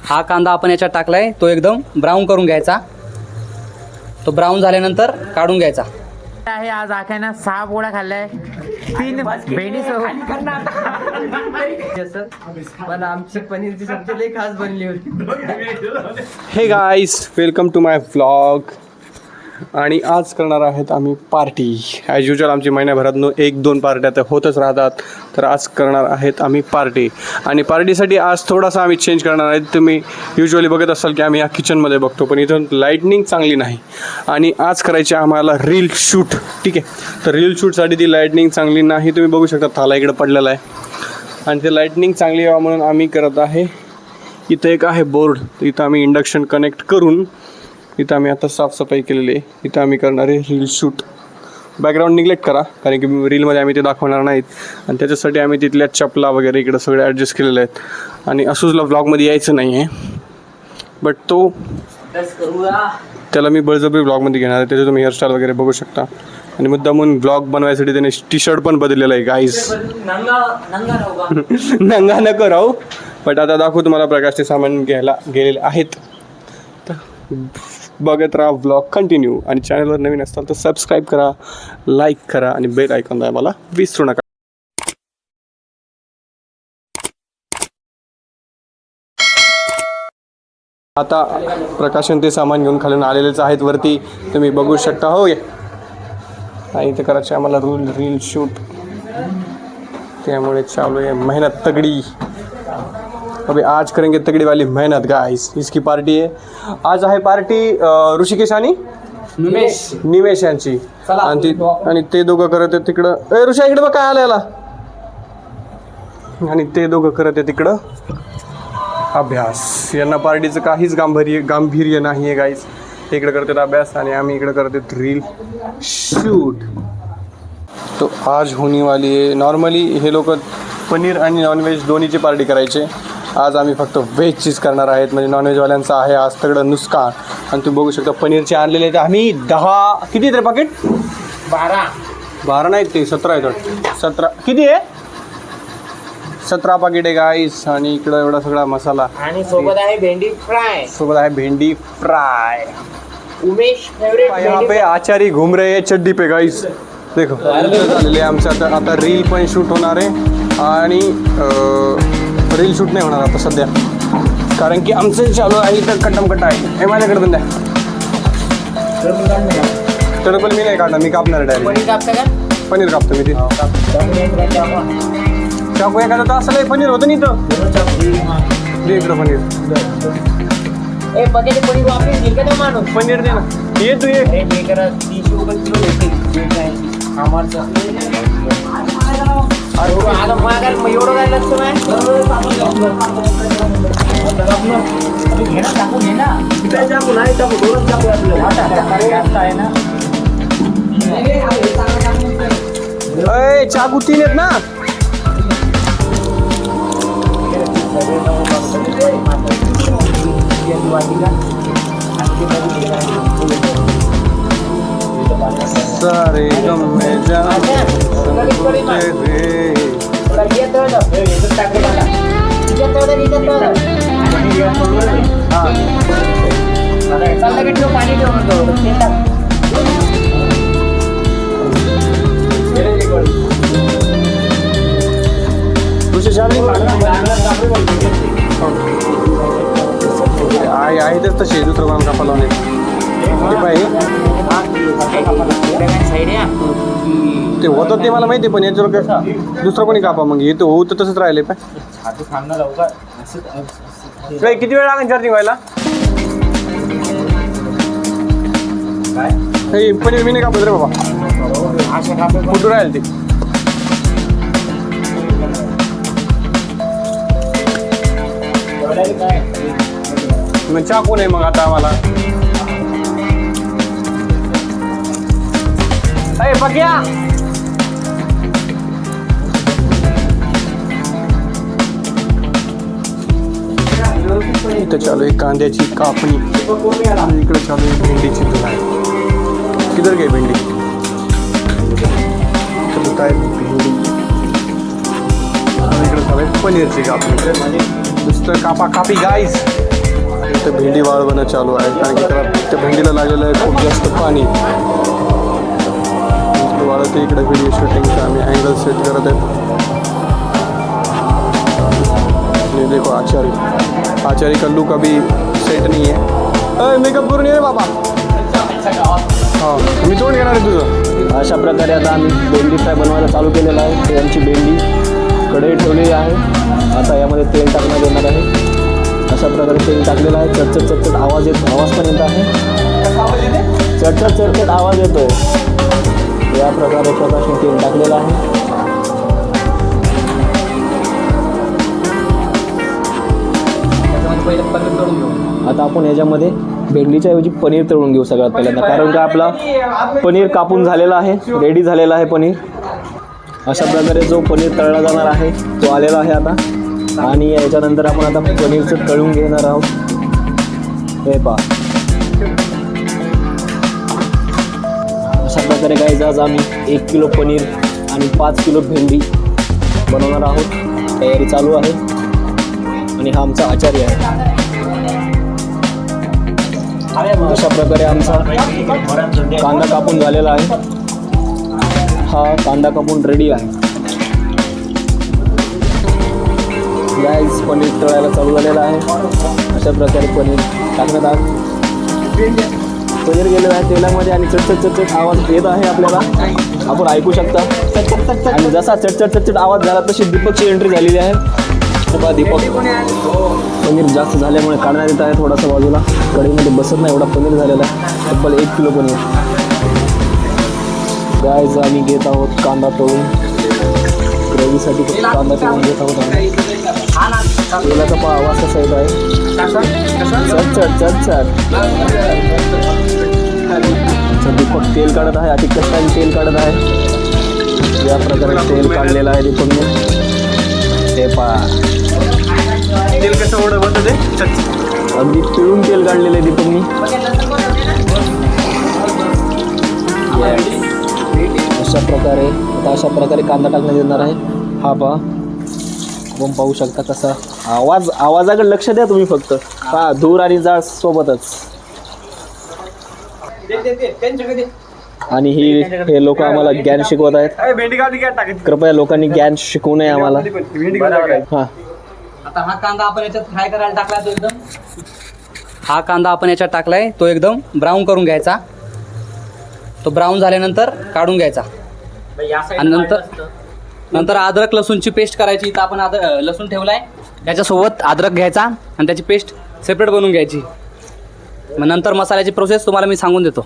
हा कांदा आपण याच्यात टाकलाय, तो एकदम ब्राऊन करून घ्यायचा. तो ब्राऊन झाल्यानंतर काढून घ्यायचा. आहे आज आख्यानं 6 पोळ्या खाल्ल्या, 3 भेंडी पण आमची पनीरची सब्जी लई खास बनली होती. Hey guys, welcome to my vlog. आणि आज करणार आहेत आम्ही पार्टी. ॲज युजल आमची महिन्याभरातून 1-2 पार्ट्या तर होतच राहतात. तर आज करणार आहेत आम्ही पार्टी. आणि पार्टीसाठी आज थोडासा आम्ही चेंज करणार आहे. तुम्ही युजली बघत असाल की आम्ही या किचनमध्ये बघतो, पण इथून लाईटनिंग चांगली नाही. आणि आज करायची आम्हाला रील शूट. ठीक आहे, तर रील शूटसाठी ती लाईटनिंग चांगली नाही. तुम्ही बघू शकता थाला इकडं पडलेला आहे. आणि ते लाईटनिंग चांगली यावं म्हणून आम्ही करत आहे, इथं एक आहे बोर्ड, इथं आम्ही इंडक्शन कनेक्ट करून इथं आम्ही आता साफसफाई केलेली आहे. इथं आम्ही करणार आहे रील शूट. बॅकग्राऊंड निग्लेक्ट करा, कारण की रीलमध्ये आम्ही ते दाखवणार नाहीत. आणि त्याच्यासाठी आम्ही तिथल्या चपला वगैरे इकडं सगळे ॲडजस्ट केलेले आहेत. आणि असूजला व्लॉगमध्ये यायचं नाही आहे, बट तो त्याला मी बळजबरी व्लॉगमध्ये घेणार आहे. त्याचे तुम्ही हेअरस्टाईल वगैरे बघू शकता. आणि मुद्दामून ब्लॉग बनवायसाठी त्याने टी शर्ट पण बदललेलं आहे गाईस. नंगा नको राहू. बट आता दाखवू तुम्हाला प्रकाशचे सामान घ्यायला गेलेले आहेत. तर बघत राहा व्लॉग कंटिन्यू. आणि चॅनलवर नवीन असताल तर सबस्क्राईब करा, लाईक करा आणि बेल आयकॉन दाबायला विसरू नका. आता प्रकाशन ते सामान घेऊन खालून आलेलेच आहेत वरती, तुम्ही बघू शकता. हो ये. आणि इथे करायचे आम्हाला रील शूट, त्यामुळे चालू आहे मेहनत तगड़ी. अभी आज करेंगे तगड़ी वाली मेहनत गाइस. इसकी पार्टी है आज. आहे पार्टी ऋषिकेश आणि निमेश यांची. आणि ते दोघं करत आहेत तिकडं. ए ऋषा इकडे बघ काय आलं. आणि ते दोघं करत आहेत तिकडं अभ्यास. यांना पार्टीचं काहीच गांभीर्य नाही आहे गाईस. इकडे करतात अभ्यास आणि आम्ही इकडे करतात रील शूट. तो आज होने वाली आहे. नॉर्मली हे लोक पनीर आणि नॉनव्हेज दोन्हीची पार्टी करायचे. आज आम्ही फक्त व्हेजचीच करणार आहेत. म्हणजे नॉनव्हेजवाल्यांचं आहे आज सगळं नुसकान. आणि तुम्ही बघू शकता पनीरचे आणलेले आहेत आम्ही 10. किती आहेत रे पाकिट? 12 नाहीत ते 17 आहेत. 17 किती आहे? 17 पाकिट आहे गाईस. आणि इकडं एवढा सगळा मसाला. आणि सोबत आहे भेंडी फ्राय. उमेश फेवरेट. यहाँ पे आचारी घूम रहे हैं चड्डी पे गाईस. देखो झालेले आमचं आता रील पण शूट होणार आहे. आणि रील शूट नाही होणार आता सध्या, कारण की आमचं चालू आहे इथं कट्टामकट्टा आहे. हे माझ्याकडे पण द्या. तर पण मी नाही काढणार, मी कापणार डायरेक्ट. पनीर कापतो मी. ते चाकू एखादा तर असं पनीर होतं नाही इथं. दे इकडं पनीर. पनीर दे ना. ये तू ये. चाकू 3 आहेत ना. सारे गम में जाने आहे तेच तसे दुसरं कोणाला कापा लावले ते होतं ते मला माहिती. पण याच्यावर दुसरं कोणी कापा मग हे तर होऊ तर तसंच राहिले पाय. किती वेळ लागेल चार्जिंग व्हायला? पनीर मी नाही कापत रे बाबा, कुठं राहील ते. मग चाकू नाही मग आता आम्हाला. अरे बघ्या इथं चालू आहे कांद्याची कापणी. इकडे चालू आहे भेंडीची धुलाई. किधर गई भेंडी? काय भेंडी. इकडे चालू आहे पनीरची कापणी. नुसतं कापा कापी गाईस. इथे भेंडी वाळवणं चालू आहे, कारण की त्याला त्या भेंडीला लागलेलं आहे खूप जास्त पाणी. वाळत इकडे व्हिडिओ शूटिंगचा आम्ही अँगल सेट करत आहेत. ये देखो आचारी का लुक अभी सेट नहीं है. मेकअप करून ये रे बाबा. हां मी तोंड घेणार आहे तुझं. अशा प्रकारे आता आम्ही भेंडी फ्राय बनवायला चालू केलेलं आहे. ते आमची भेंडी कढई ठेवलेली आहे. आता यामध्ये तेल टाकण्यात येणार आहे. अशा प्रकारे तेल टाकलेलं आहे. चटचट चटचट आवाज पण येत आहे. चटचट चटचट आवाज येतोय. या प्रकारे प्रकाशने तेल टाकलेलं आहे. आता आपण याच्यामध्ये भेंडीच्या ऐवजी पनीर तळून घेऊ सगळ्यात पहिल्यांदा, कारण का आपला पनीर कापून झालेला आहे, रेडी झालेला आहे पनीर. अशा प्रकारे जो पनीर तळला जाणार आहे तो आलेला आहे आता. आणि याच्यानंतर आपण आता पनीरचं तळून घेणार आहोत. हे पहा, अशा प्रकारे गाईज आज आम्ही 1 किलो पनीर आणि 5 किलो भेंडी बनवणार आहोत. तयारी चालू आहे. आणि हा आमचा आचार्य आहे. अशा प्रकारे आमचा कांदा कापून झालेला आहे. हा कांदा कापून रेडी आहे. गाईज पनीर तळायला चालू झालेलं आहे. अशा प्रकारे पनीर टाकण्यात आहे. पनीर गेलेलं आहे तेलामध्ये आणि चटचट चटचट आवाज येत आहे आपल्याला, आपण ऐकू शकता. आणि जसा चटचट चटचट आवाज झाला तशी दीपकची एंट्री झालेली आहे. दीपक पनीर जास्त झाल्यामुळे काढण्यात येत आहे थोडासा बाजूला. कढईमध्ये बसत नाही एवढा पनीर झालेला आहे. तब्बल 1 किलो पनीर. गाईज आम्ही घेत आहोत कांदा तळून. ग्रेव्हीसाठी फक्त कांदा तळून घेत आहोत आम्ही. तेलाचा पण आवाज कसा येत आहे. चटचट चटचट. दीपक तेल काढत आहे. अति कष्टाने तेल काढत आहे. या प्रकारे तेल काढलेलं आहे दीपकने. ते पहा तेल कसं ओढ होतं ते अगदी पिळून तेल काढलेलं आहे दीपकनी. अशा प्रकारे कांदा टाकण्यात येणार आहे. हा पहा, आपण पाहू शकता कसा आवाजाकडे लक्ष द्या तुम्ही फक्त. पहा धूर आणि जाळ सोबतच. आणि हे लोक आम्हाला ज्ञान शिकवत आहेत. कृपया लोकांनी ज्ञान शिकवू नये आम्हाला. हां आता हा कांदा आपण याच्यात फ्राय करायला टाकलाय तो एकदम. हा कांदा आपण याच्यात टाकलाय तो एकदम ब्राऊन करून घ्यायचा. तो ब्राऊन झाल्यानंतर काढून घ्यायचा. आणि नंतर अद्रक लसूणची पेस्ट करायची. इथं आपण लसूण ठेवलाय, त्याच्यासोबत अद्रक घ्यायचा आणि त्याची पेस्ट सेपरेट बनवून घ्यायची. मग नंतर मसाल्याची प्रोसेस तुम्हाला मी सांगून देतो.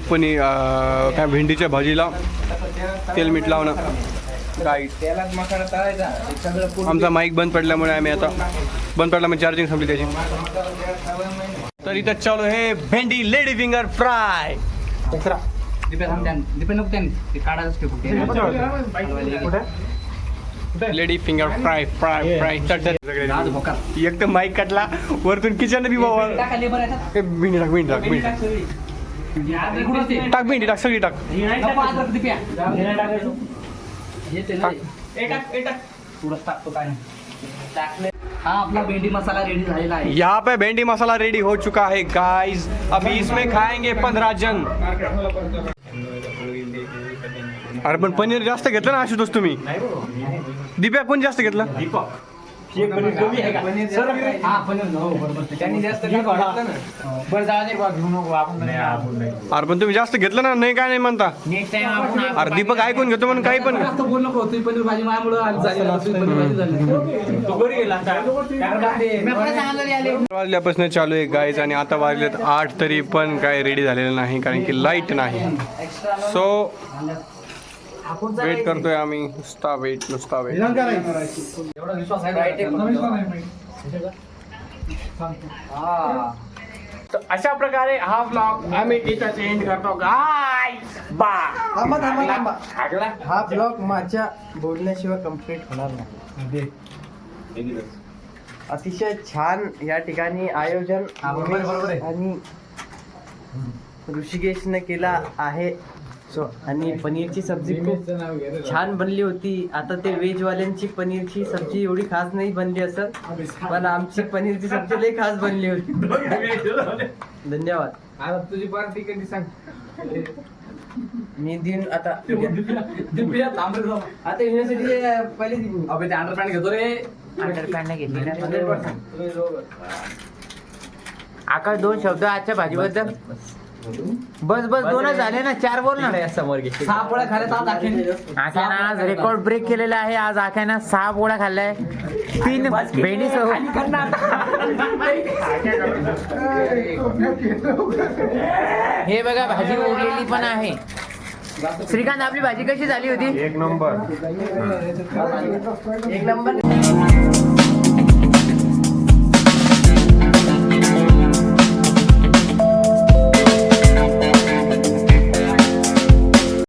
पनीर काय भेंडीच्या भाजीला तेल मीठ लावणं. आमचा माईक बंद पडल्यामुळे आम्ही आता बंद पडला म्हणजे चार्जिंग संपली त्याची. तर इथं चालू हे भेंडी lady finger fry. Lady finger fry fry fry. एक तर माईक काटला वरतून किचन बी बाबा. भेंडी टाक भेंडी टाक भेंडी टाक भेंडी टाक सगळी टाक. हाँ अपना भेंडी मसाला रेडी झालेला है. यहाँ पे भेंडी मसाला रेडी हो चुका है गाइस. अभी इसमें खाएंगे 15 जन. अरे पण पनीर जास्त घेतलं ना आशुतोष तुम्ही. दीपक कोण जास्त घेतलं. त्यांनी जास्त घेतलं ना. बरं जाऊ दे बा, घेऊ नको आपण नाही. अरे पण तुम्ही जास्त घेतलं ना, नाही काय नाही म्हणता. नेक्स्ट टाइम आपण अरे दीपक ऐकून घेतो म्हणून काही पण जास्त बोल नको. तुझी पनीर भाजी माझ्यामुळे वाजल्यापासून चालू आहे गाईज आणि आता वाजलेत 8 तरी पण काय रेडी झालेलं नाही कारण की लाईट नाही. सो वेट करतोय आम्ही. नुसता वेट. एवढा विश्वास आहे. तर अशा प्रकारे हा ब्लॉग आम्ही इथं एंड करतो. गाईस बा हा ब्लॉग माझ्या बोलण्याशिवाय कम्प्लीट होणार नाही. अतिशय छान या ठिकाणी आयोजन बरोबर आहे. आणि ऋषिकेशने केला आहे. आणि पनीरची सब्जी खूप छान बनली होती. आता ते व्हेजवाल्यांची पनीरची सब्जी एवढी खास नाही बनली असं, पण आमची पनीरची सब्जी लई खास बनली होती. धन्यवाद. आता तुझी पार्टी कधी सांग. मी दिन आता आता युनिव्हर्सिटी पहिले दिन. अबे ते अंडरपॅन्ट घेतो रे. अंडरपॅन्ट नाही घेतली ना. आकाश 2 शब्द आजच्या भाजीबद्दल. बस दोनच झाले ना, 4 बोल ना. 6 पोळ्या खाल्यात आज आखीने. आख्यानं आज रेकॉर्ड ब्रेक केलेला आहे. आज आख्यानं 6 पोळ्या खाल्लाय, 3 भेंडी हे बघा भाजी उरलेली पण आहे. श्रीकांत आपली भाजी कशी झाली होती? एक नंबर. एक नंबर.